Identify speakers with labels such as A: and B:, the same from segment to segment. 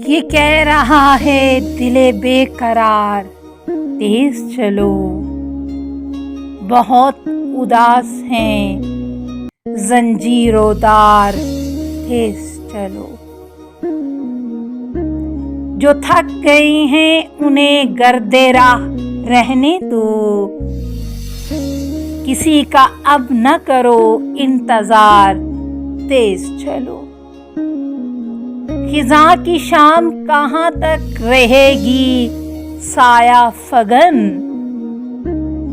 A: یہ کہہ رہا ہے دل بے قرار تیز چلو، بہت اداس ہیں زنجیروں دار تیز چلو، جو تھک گئی ہیں انہیں گرد راہ رہنے دو، کسی کا اب نہ کرو انتظار تیز چلو، خزاں کی شام کہاں تک رہے گی سایہ فگن،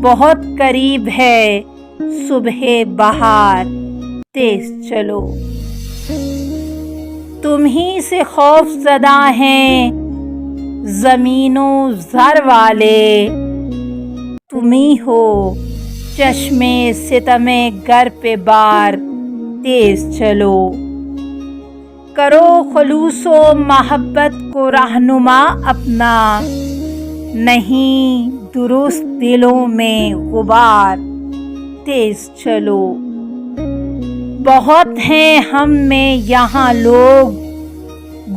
A: بہت قریب ہے صبح بہار تیز چلو، تم ہی سے خوف زدہ ہیں زمین و زر والے، تم ہی ہو چشم ستم گر پہ بار تیز چلو، کرو خلوص و محبت کو رہنما اپنا، نہیں درست دلوں میں غبار تیز چلو، بہت ہیں ہم میں یہاں لوگ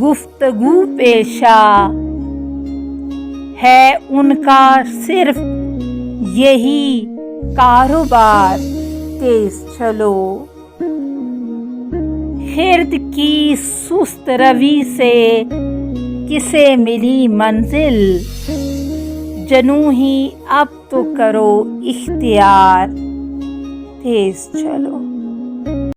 A: گفتگو پیشہ، ہے ان کا صرف یہی کاروبار تیز چلو، خرد کی سست روی سے کسے ملی منزل، جنوں ہی اب تو کرو اختیار تیز چلو۔